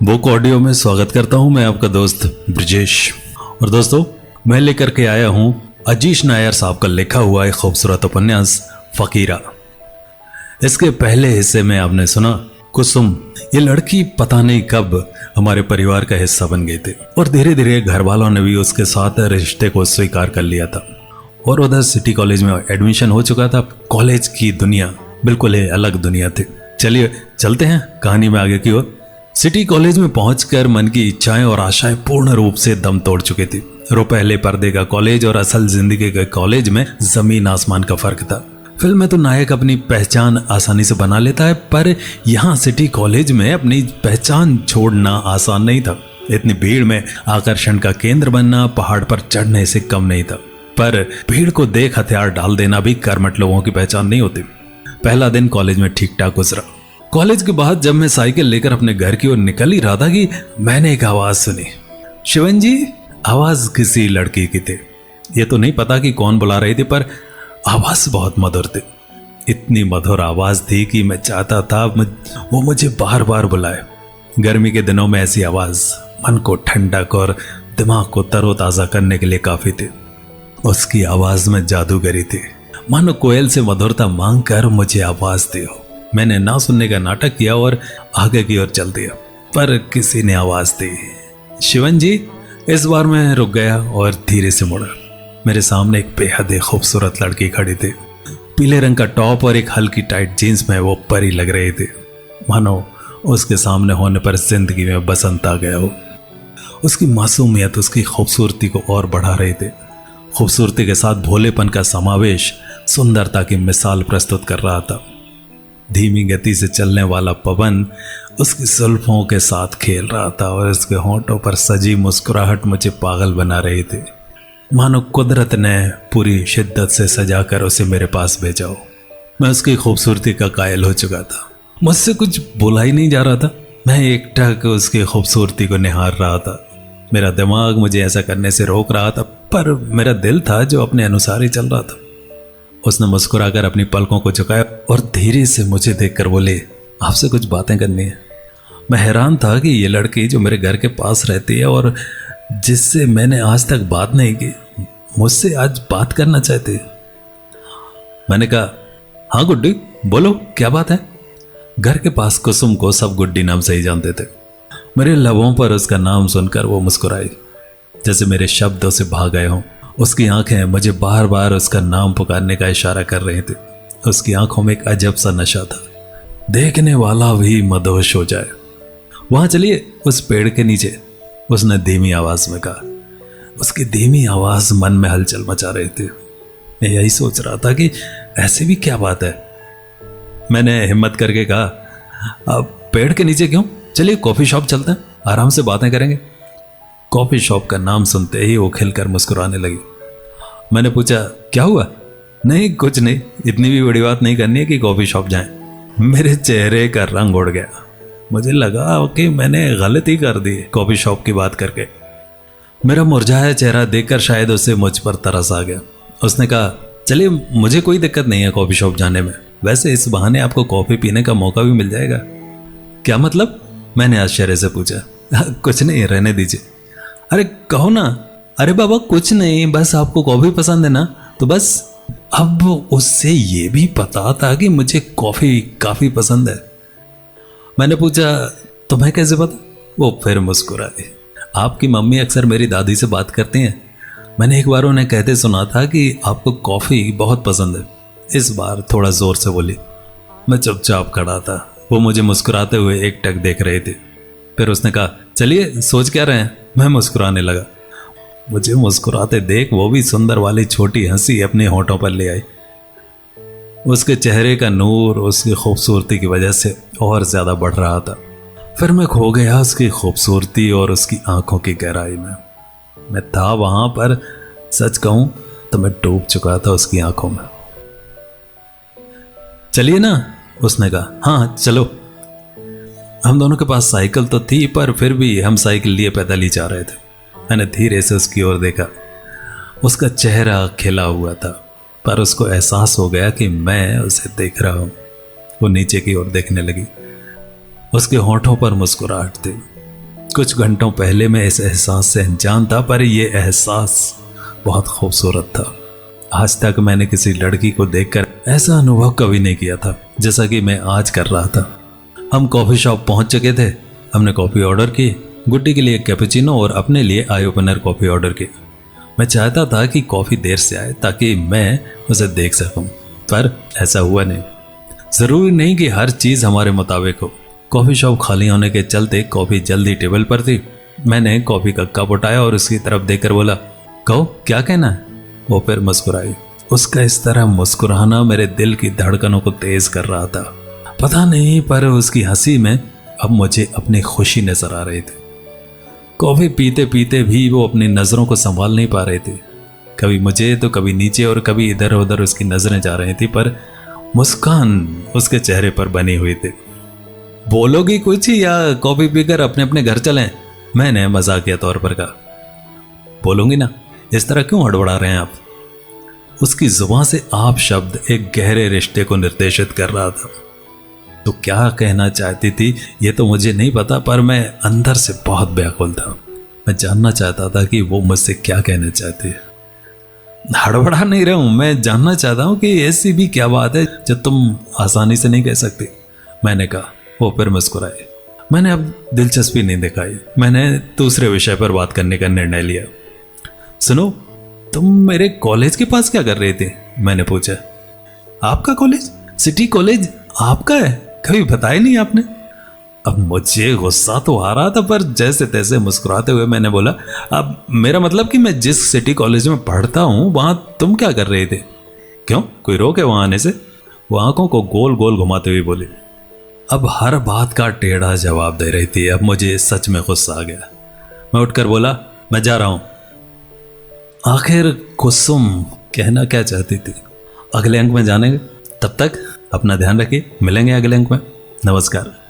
Book audio में स्वागत करता हूं मैं आपका दोस्त ब्रजेश। और दोस्तों, मैं लेकर के आया हूं अजीश नायर साहब का लिखा हुआ एक खूबसूरत उपन्यास फकीरा। इसके पहले हिस्से में आपने सुना कुसुम। ये लड़की पता नहीं कब हमारे परिवार का हिस्सा बन गई थी और धीरे धीरे घर वालों ने भी उसके साथ रिश्ते को स्वीकार कर लिया था और उधर सिटी कॉलेज में एडमिशन हो चुका था। कॉलेज की दुनिया बिल्कुल ही अलग दुनिया थी। चलिए चलते हैं कहानी में आगे की ओर। सिटी कॉलेज में पहुंचकर मन की इच्छाएं और आशाएं पूर्ण रूप से दम तोड़ चुकी थी। रुपहले पर्दे का कॉलेज और असल जिंदगी के कॉलेज में जमीन आसमान का फर्क था। फिल्म में तो नायक अपनी पहचान आसानी से बना लेता है, पर यहाँ सिटी कॉलेज में अपनी पहचान छोड़ना आसान नहीं था। इतनी भीड़ में आकर्षण का केंद्र बनना पहाड़ पर चढ़ने से कम नहीं था, पर भीड़ को देख हथियार डाल देना भी कर्मठ लोगों की पहचान नहीं होती। पहला दिन कॉलेज में ठीक ठाक गुजरा। कॉलेज के बाद जब मैं साइकिल लेकर अपने घर की ओर निकल ही रहा था कि मैंने एक आवाज सुनी। शिवन जी। आवाज किसी लड़की की थी। ये तो नहीं पता कि कौन बुला रही थी, पर आवाज बहुत मधुर थी। इतनी मधुर आवाज थी कि मैं चाहता था वो मुझे बार बार बुलाए। गर्मी के दिनों में ऐसी आवाज मन को ठंडक और दिमाग को तरोताजा करने के लिए काफी थी। उसकी आवाज में जादूगरी थी। मानो कोयल से मधुरता मांग कर मुझे आवाज दी हो। मैंने ना सुनने का नाटक किया और आगे की ओर चल दिया, पर किसी ने आवाज दी, शिवन जी। इस बार मैं रुक गया और धीरे से मुड़ा। मेरे सामने एक बेहद ही खूबसूरत लड़की खड़ी थी। पीले रंग का टॉप और एक हल्की टाइट जीन्स में वो परी लग रही थी। मानो उसके सामने होने पर जिंदगी में बसंत आ गया हो। उसकी मासूमियत उसकी खूबसूरती को और बढ़ा रही थी। खूबसूरती के साथ भोलेपन का समावेश सुंदरता की मिसाल प्रस्तुत कर रहा था। धीमी गति से चलने वाला पवन उसकी जुल्फों के साथ खेल रहा था और उसके होंठों पर सजी मुस्कुराहट मुझे पागल बना रही थी। मानो कुदरत ने पूरी शिद्दत से सजाकर उसे मेरे पास भेजा हो। मैं उसकी खूबसूरती का कायल हो चुका था। मुझसे कुछ बोला ही नहीं जा रहा था। मैं एकटक उसकी खूबसूरती को निहार रहा था। मेरा दिमाग मुझे ऐसा करने से रोक रहा था, पर मेरा दिल था जो अपने अनुसार ही चल रहा था। उसने मुस्कुराकर अपनी पलकों को झुकाया और धीरे से मुझे देखकर बोले, आपसे कुछ बातें करनी है। मैं हैरान था कि ये लड़की जो मेरे घर के पास रहती है और जिससे मैंने आज तक बात नहीं की, मुझसे आज बात करना चाहती है। मैंने कहा, हाँ गुड्डी बोलो, क्या बात है। घर के पास कुसुम को सब गुड्डी नाम से ही जानते थे। मेरे लबों पर उसका नाम सुनकर वो मुस्कुराई, जैसे मेरे शब्दों से भाग गए हों। उसकी आंखें मुझे बार बार उसका नाम पुकारने का इशारा कर रही थी। उसकी आंखों में एक अजब सा नशा था, देखने वाला भी मदहोश हो जाए। वहां चलिए, उस पेड़ के नीचे, उसने धीमी आवाज में कहा। उसकी धीमी आवाज मन में हलचल मचा रही थी। मैं यही सोच रहा था कि ऐसी भी क्या बात है। मैंने हिम्मत करके कहा, अब पेड़ के नीचे क्यों, चलिए कॉफी शॉप चलते हैं, आराम से बातें करेंगे। कॉफी शॉप का नाम सुनते ही वो खिलकर मुस्कुराने लगी। मैंने पूछा, क्या हुआ। नहीं कुछ नहीं, इतनी भी बड़ी बात नहीं करनी है कि कॉफी शॉप जाएं। मेरे चेहरे का रंग उड़ गया। मुझे लगा कि मैंने गलती कर दी कॉफी शॉप की बात करके। मेरा मुरझाया चेहरा देखकर शायद उसे मुझ पर तरस आ गया। उसने कहा, चलिए मुझे कोई दिक्कत नहीं है कॉफी शॉप जाने में। वैसे इस बहाने आपको कॉफी पीने का मौका भी मिल जाएगा। क्या मतलब, मैंने आश्चर्य से पूछा। कुछ नहीं, रहने दीजिए। अरे कहो ना। अरे बाबा कुछ नहीं, बस आपको कॉफी पसंद है ना, तो बस। अब उससे ये भी पता था कि मुझे कॉफी काफी पसंद है। मैंने पूछा, तुम्हें कैसे पता। वो फिर मुस्कुराए। आपकी मम्मी अक्सर मेरी दादी से बात करती हैं। मैंने एक बार उन्हें कहते सुना था कि आपको कॉफी बहुत पसंद है। इस बार थोड़ा जोर से बोली। मैं चुपचाप खड़ा था। वो मुझे मुस्कुराते हुए एकटक देख रहे थे। फिर उसने कहा, चलिए सोच क्या रहे हैं। मैं मुस्कुराने लगा। मुझे मुस्कुराते देख वो भी सुंदर वाली छोटी हंसी अपने होठों पर ले आई। उसके चेहरे का नूर उसकी खूबसूरती की वजह से और ज्यादा बढ़ रहा था। फिर मैं खो गया उसकी खूबसूरती और उसकी आंखों की गहराई में। मैं था वहां पर, सच कहूं तो मैं डूब चुका था उसकी आंखों में। चलिए ना, उसने कहा। हाँ चलो। हम दोनों के पास साइकिल तो थी, पर फिर भी हम साइकिल लिए पैदल ही जा रहे थे। मैंने धीरे से उसकी ओर देखा। उसका चेहरा खिला हुआ था, पर उसको एहसास हो गया कि मैं उसे देख रहा हूं। वो नीचे की ओर देखने लगी। उसके होठों पर मुस्कुराहट थी। कुछ घंटों पहले मैं इस एहसास से अनजान था, पर यह एहसास बहुत खूबसूरत था। आज तक मैंने किसी लड़की को देखकर ऐसा अनुभव कभी नहीं किया था जैसा कि मैं आज कर रहा था। हम कॉफ़ी शॉप पहुंच चुके थे। हमने कॉफ़ी ऑर्डर की, गुड्डी के लिए कैपुचिनो और अपने लिए आई ओपनर कॉफ़ी ऑर्डर की। मैं चाहता था कि कॉफ़ी देर से आए ताकि मैं उसे देख सकूं, पर ऐसा हुआ नहीं। ज़रूरी नहीं कि हर चीज़ हमारे मुताबिक हो। कॉफ़ी शॉप खाली होने के चलते कॉफ़ी जल्दी टेबल पर थी। मैंने कॉफ़ी का कप उठाया और उसकी तरफ देखकर बोला, कहो क्या कहना है? वो फिर मुस्कुराई। उसका इस तरह मुस्कुराना मेरे दिल की धड़कनों को तेज कर रहा था। पता नहीं, पर उसकी हंसी में अब मुझे अपनी खुशी नजर आ रही थी। कॉफ़ी पीते पीते भी वो अपनी नज़रों को संभाल नहीं पा रहे थे। कभी मुझे तो कभी नीचे और कभी इधर उधर उसकी नज़रें जा रही थी, पर मुस्कान उसके चेहरे पर बनी हुई थी। बोलोगी कुछ या कॉफ़ी पीकर अपने अपने घर चलें? मैंने मजाकिया तौर पर कहा। बोलूंगी ना, इस तरह क्यों हड़बड़ा रहे हैं आप? उसकी जुबान से आप शब्द एक गहरे रिश्ते को निर्देशित कर रहा था। तो क्या कहना चाहती थी ये तो मुझे नहीं पता, पर मैं अंदर से बहुत व्याकुल था। मैं जानना चाहता था कि वो मुझसे क्या कहना चाहती है। हड़बड़ा नहीं रहा हूं, मैं जानना चाहता हूं कि ऐसी भी क्या बात है जो तुम आसानी से नहीं कह सकती, मैंने कहा। वो फिर मुस्कुराए। मैंने अब दिलचस्पी नहीं दिखाई। मैंने दूसरे विषय पर बात करने का निर्णय लिया। सुनो, तुम मेरे कॉलेज के पास क्या कर रहे थे? मैंने पूछा। आपका कॉलेज? सिटी कॉलेज आपका है? कभी बताया नहीं आपने। अब मुझे गुस्सा तो आ रहा था, पर जैसे तैसे मुस्कुराते हुए मैंने बोला, अब मेरा मतलब कि मैं जिस सिटी कॉलेज में पढ़ता हूँ वहां तुम क्या कर रहे थे? क्यों, कोई रोक है वहां आने से? वो आंखों को गोल गोल घुमाते हुए बोली। अब हर बात का टेढ़ा जवाब दे रही थी। अब मुझे सच में गुस्सा आ गया। मैं उठकर बोला, मैं जा रहा हूं। आखिर कुसुम कहना क्या चाहती थी? अगले अंक में जानेंगे। तब तक अपना ध्यान रखिए। मिलेंगे अगले अंक में। नमस्कार।